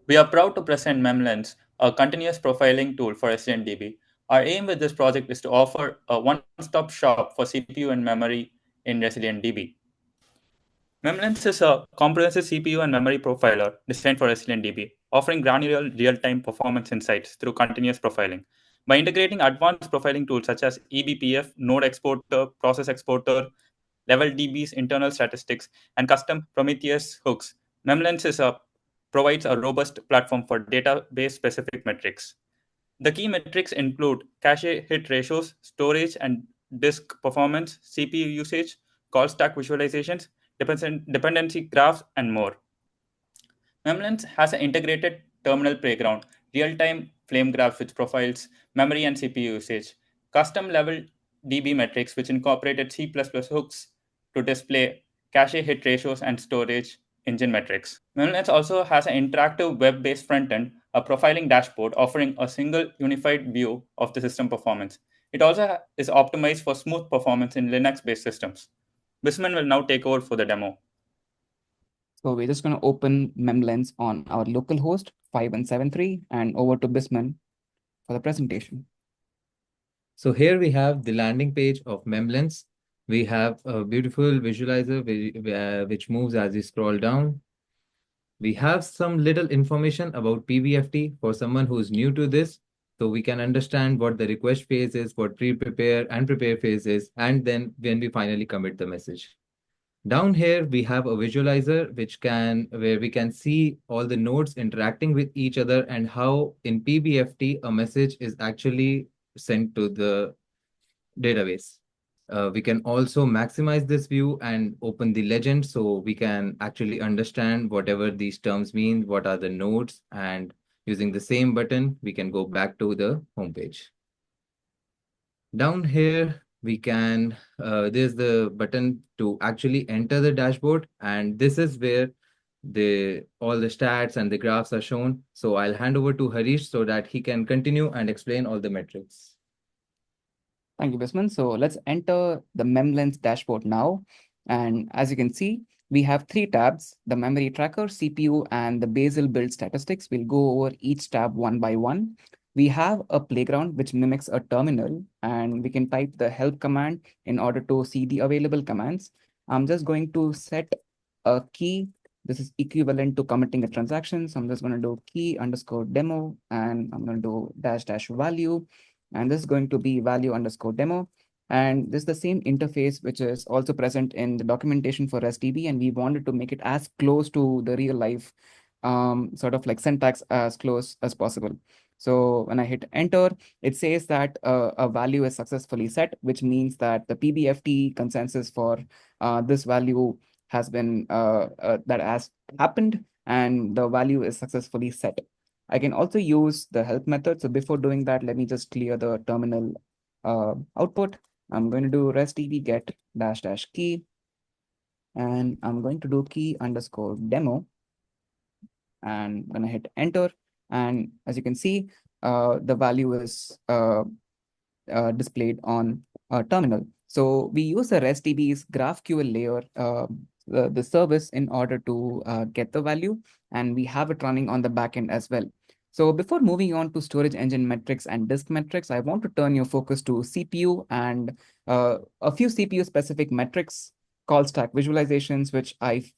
We are proud to present MemLens, a continuous profiling tool for ResilientDB. Our aim with this project is to offer a one-stop shop for CPU and memory in ResilientDB. MemLens is a comprehensive CPU and memory profiler designed for ResilientDB, offering granular real-time performance insights through continuous profiling. By integrating advanced profiling tools such as eBPF, node exporter, process exporter, LevelDB's internal statistics, and custom Prometheus hooks, MemLens provides a robust platform for database-specific metrics. The key metrics include cache hit ratios, storage and disk performance, CPU usage, call stack visualizations, dependency graphs, and more. MemLens has an integrated terminal playground, real-time flame graphs which profiles memory and CPU usage, custom level DB metrics which incorporated C++ hooks to display cache hit ratios and storage engine metrics. MemLens also has an interactive web-based front-end, a profiling dashboard offering a single unified view of the system performance. It also is optimized for smooth performance in Linux-based systems. Bisman will now take over for the demo. So we're just going to open MemLens on our local host 5173 and over to Bisman for the presentation. So here we have the landing page of MemLens. We have a beautiful visualizer which moves as you scroll down. We have some little information about PBFT for someone who's new to this. So we can understand what the request phase is, what pre-prepare and prepare phase is, and then when we finally commit the message. Down here, we have a visualizer where we can see all the nodes interacting with each other and how in PBFT a message is actually sent to the database. We can also maximize this view and open the legend so we can actually understand whatever these terms mean, what are the nodes, and using the same button, we can go back to the homepage. Down here, there's the button to actually enter the dashboard, and this is where all the stats and the graphs are shown. So I'll hand over to Harish so that he can continue and explain all the metrics. Thank you, Bisman. So let's enter the MemLens dashboard now. And as you can see, we have three tabs: the memory tracker, CPU, and the basal build statistics. We'll go over each tab one by one. We have a playground which mimics a terminal, and we can type the help command in order to see the available commands. I'm just going to set a key. This is equivalent to committing a transaction. So I'm just going to do key underscore demo, and I'm going to do dash value. And this is going to be value underscore demo. And this is the same interface which is also present in the documentation for ResDB. And we wanted to make it as close to the real life sort of like syntax as close as possible. So when I hit enter, it says that a value is successfully set, which means that the PBFT consensus for this value has been that has happened and the value is successfully set. I can also use the help method. So before doing that, let me just clear the terminal output. I'm going to do resdb get dash key, and I'm going to do key underscore demo, and I'm going to hit enter. And as you can see, the value is displayed on terminal. So we use the ResDB's GraphQL layer, the service, in order to get the value, and we have it running on the backend as well. So before moving on to storage engine metrics and disk metrics, I want to turn your focus to CPU and a few CPU specific metrics, call stack visualizations, which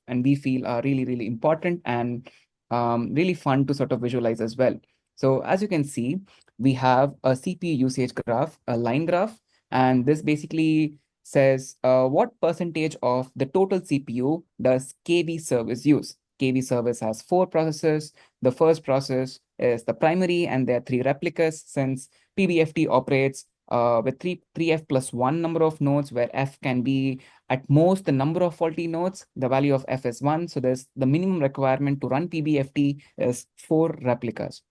we feel are really, really important and really fun to sort of visualize as well. So as you can see, we have a CPU usage graph, a line graph, and this basically says what percentage of the total CPU does KV service use. KV service has 4 processes. The first process is the primary, and there are 3 replicas since PBFT operates with 3F plus 1 number of nodes, where F can be at most the number of faulty nodes. The value of F is 1. So there's the minimum requirement to run PBFT is 4 replicas.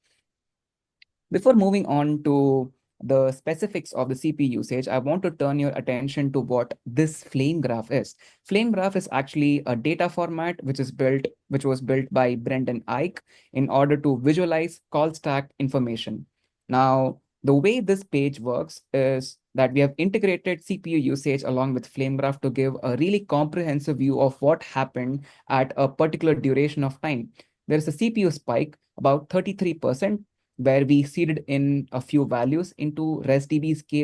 Before moving on to the specifics of the CPU usage, I want to turn your attention to what this flame graph is. Flame graph is actually a data format which was built by Brendan Ike in order to visualize call stack information. Now, the way this page works is that we have integrated CPU usage along with flame graph to give a really comprehensive view of what happened at a particular duration of time. there is a CPU spike about 33%, where we seeded in a few values into ResDB's key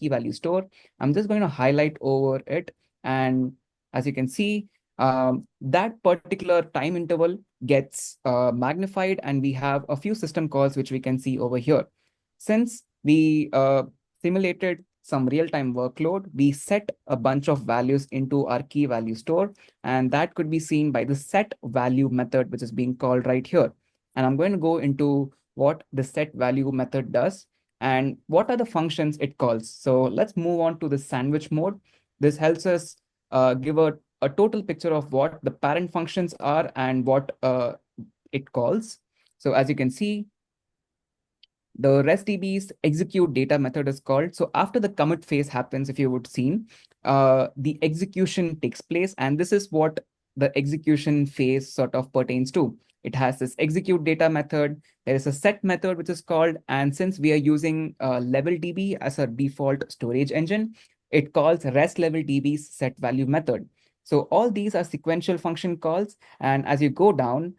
value store. I'm just going to highlight over it. And as you can see, that particular time interval gets magnified, and we have a few system calls which we can see over here. Since we simulated some real-time workload, we set a bunch of values into our key value store, and that could be seen by the set value method, which is being called right here. And I'm going to go into what the set value method does and what are the functions it calls. So let's move on to the sandwich mode. This helps us give a total picture of what the parent functions are and what it calls. So as you can see, the ResDB's execute data method is called. So after the commit phase happens, if you would seen, the execution takes place. And this is what the execution phase sort of pertains to. It has this execute data method. There is a set method, which is called. And since we are using LevelDB as a default storage engine, it calls ResLevelDB's set value method. So all these are sequential function calls. And as you go down,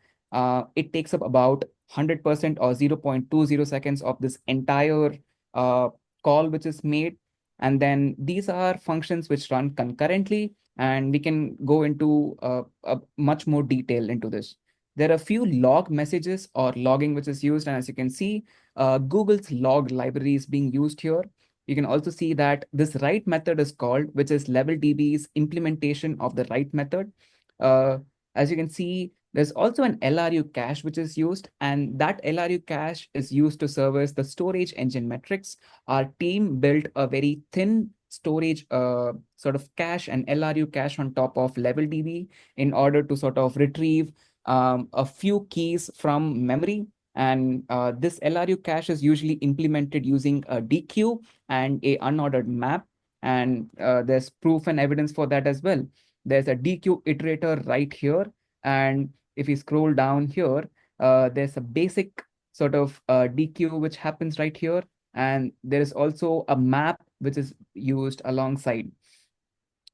it takes up about 100% or 0.20 seconds of this entire call which is made. And then these are functions which run concurrently, and we can go into a much more detail into this. There are a few log messages or logging which is used, and as you can see, Google's log library is being used here. You can also see that this write method is called, which is LevelDB's implementation of the write method. As you can see, there's also an LRU cache which is used, and that LRU cache is used to service the storage engine metrics. Our team built a very thin storage sort of cache and LRU cache on top of LevelDB in order to sort of retrieve a few keys from memory. And this LRU cache is usually implemented using a DQ and a unordered map. And there's proof and evidence for that as well. There's a DQ iterator right here. And if you scroll down here, there's a basic sort of DQ which happens right here. And there is also a map which is used alongside.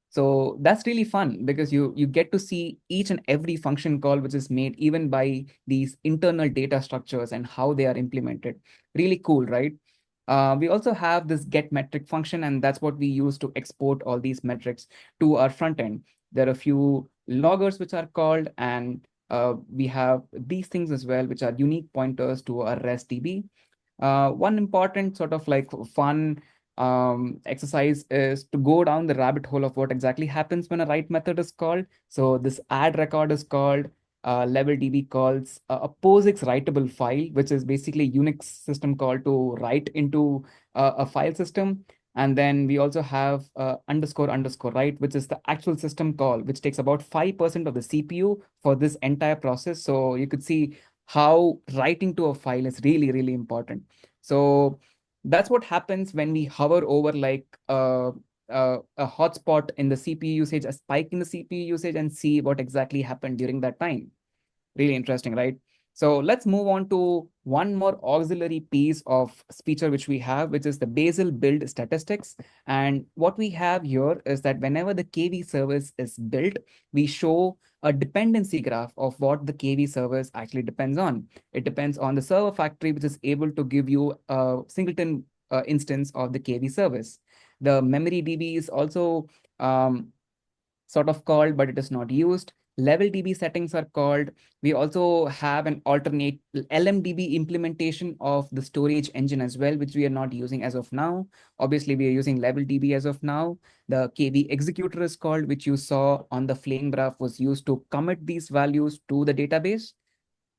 So that's really fun because you get to see each and every function call which is made even by these internal data structures and how they are implemented. Really cool, right? We also have this get metric function, and that's what we use to export all these metrics to our front end. There are a few loggers which are called, and we have these things as well, which are unique pointers to our ResDB. One important sort of like fun exercise is to go down the rabbit hole of what exactly happens when a write method is called. So this add record is called. LevelDB calls a POSIX writable file, which is basically Unix system call to write into a file system. And then we also have underscore write, which is the actual system call, which takes about 5% of the CPU for this entire process. So you could see how writing to a file is really, really important. So that's what happens when we hover over like a hotspot in the CPU usage, a spike in the CPU usage, and see what exactly happened during that time. Really interesting, right? So let's move on to one more auxiliary piece of feature which we have, which is the Bazel build statistics. And what we have here is that whenever the KV service is built, we show a dependency graph of what the KV service actually depends on. It depends on the server factory, which is able to give you a singleton instance of the KV service. The memory DB is also sort of called, but it is not used. LevelDB settings are called. We also have an alternate LMDB implementation of the storage engine as well, which we are not using as of now. Obviously, we are using LevelDB as of now. The KV executor is called, which you saw on the flame graph was used to commit these values to the database.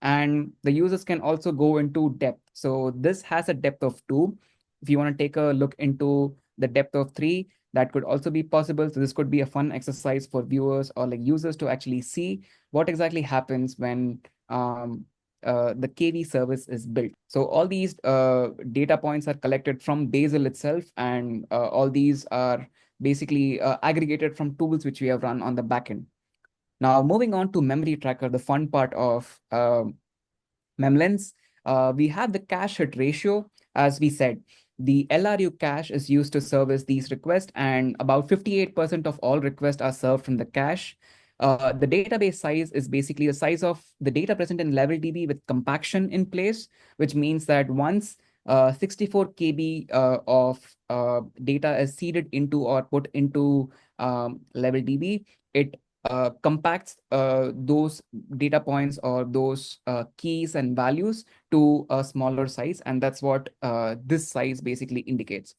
And the users can also go into depth. So this has a depth of 2. If you want to take a look into the depth of 3, that could also be possible. So this could be a fun exercise for viewers or like users to actually see what exactly happens when the KV service is built. So all these data points are collected from Bazel itself, and all these are basically aggregated from tools which we have run on the backend. Now, moving on to memory tracker, the fun part of MemLens, we have the cache hit ratio. As we said, the LRU cache is used to service these requests, and about 58% of all requests are served from the cache. The database size is basically the size of the data present in LevelDB with compaction in place, which means that once 64 KB of data is seeded into or put into LevelDB, it compacts those data points or those keys and values to a smaller size, and that's what this size basically indicates.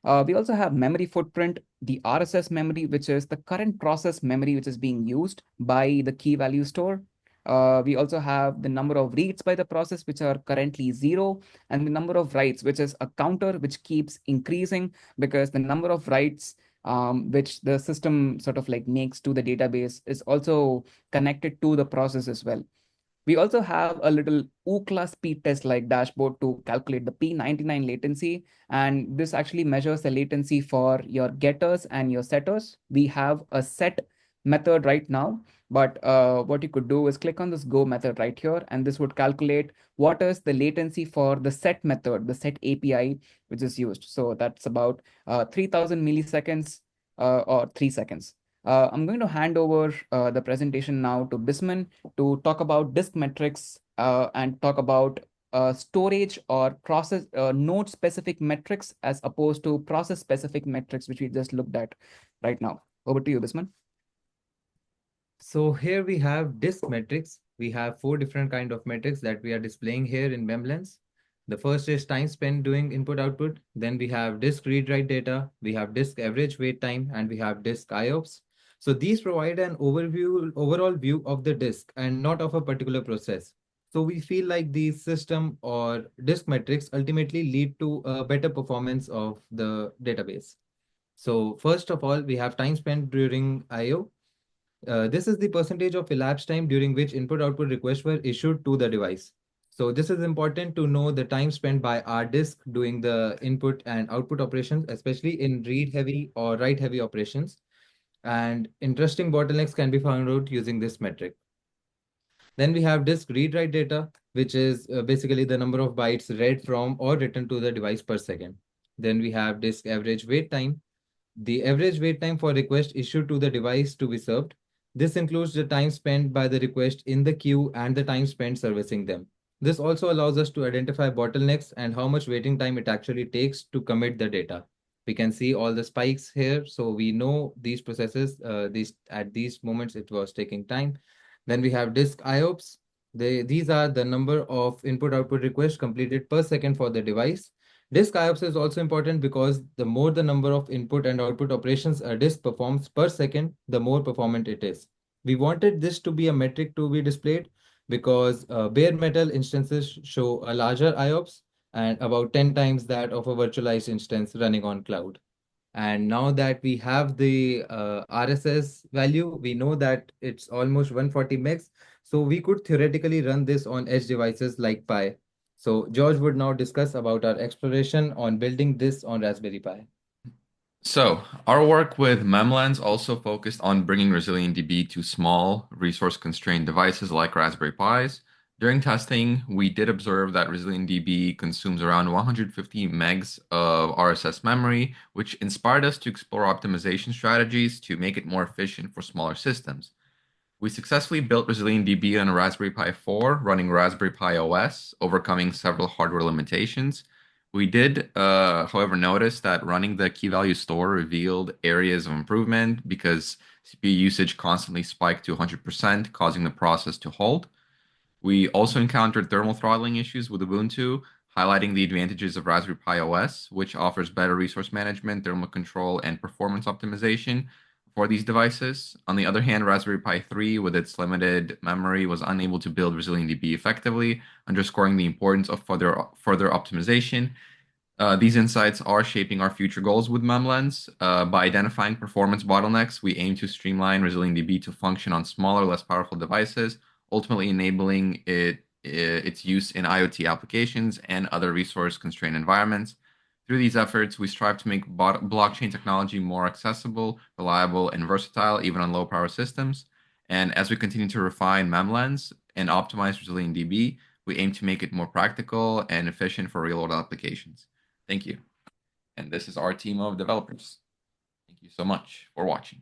We also have memory footprint, the RSS memory, which is the current process memory which is being used by the key value store. We also have the number of reads by the process, which are currently 0, and the number of writes, which is a counter which keeps increasing because the number of writes which the system sort of like makes to the database is also connected to the process as well. We also have a little Ookla speed test like dashboard to calculate the P99 latency. And this actually measures the latency for your getters and your setters. We have a set method right now, but what you could do is click on this go method right here, and this would calculate what is the latency for the set method, the set API, which is used. So that's about 3000 milliseconds or 3 seconds. I'm going to hand over the presentation now to Bisman to talk about disk metrics and talk about storage or process node specific metrics as opposed to process specific metrics, which we just looked at right now. Over to you, Bisman. So here we have disk metrics. We have 4 different kind of metrics that we are displaying here in MemLens. The first is time spent doing input output. Then we have disk read write data. We have disk average wait time, and we have disk IOPS. So these provide an overall view of the disk and not of a particular process. So we feel like these system or disk metrics ultimately lead to a better performance of the database. So first of all, we have time spent during IO. This is the percentage of elapsed time during which input-output requests were issued to the device. So this is important to know the time spent by our disk doing the input and output operations, especially in read-heavy or write-heavy operations. And interesting bottlenecks can be found out using this metric. Then we have disk read-write data, which is basically the number of bytes read from or written to the device per second. Then we have disk average wait time, the average wait time for request issued to the device to be served. This includes the time spent by the request in the queue and the time spent servicing them. This also allows us to identify bottlenecks and how much waiting time it actually takes to commit the data. We can see all the spikes here, so we know these processes, at these moments it was taking time. Then we have disk IOPS. These are the number of input-output requests completed per second for the device. Disk IOPS is also important because the more the number of input and output operations a disk performs per second, the more performant it is. We wanted this to be a metric to be displayed because bare metal instances show a larger IOPS and about 10 times that of a virtualized instance running on cloud. And now that we have the RSS value, we know that it's almost 140 megs. So we could theoretically run this on edge devices like Pi. So George would now discuss about our exploration on building this on Raspberry Pi. So, our work with MemLens also focused on bringing ResilientDB to small, resource-constrained devices like Raspberry Pis. During testing, we did observe that ResilientDB consumes around 150 megs of RSS memory, which inspired us to explore optimization strategies to make it more efficient for smaller systems. We successfully built ResilientDB on a Raspberry Pi 4 running Raspberry Pi OS, overcoming several hardware limitations. We did, however, notice that running the key value store revealed areas of improvement because CPU usage constantly spiked to 100%, causing the process to halt. We also encountered thermal throttling issues with Ubuntu, highlighting the advantages of Raspberry Pi OS, which offers better resource management, thermal control, and performance optimization for these devices. On the other hand, Raspberry Pi 3, with its limited memory, was unable to build ResilientDB effectively, underscoring the importance of further optimization. These insights are shaping our future goals with MemLens. By identifying performance bottlenecks, we aim to streamline ResilientDB to function on smaller, less powerful devices, ultimately enabling its use in IoT applications and other resource-constrained environments. Through these efforts, we strive to make blockchain technology more accessible, reliable, and versatile, even on low-power systems. And as we continue to refine MemLens and optimize ResilientDB, we aim to make it more practical and efficient for real-world applications. Thank you. And this is our team of developers. Thank you so much for watching.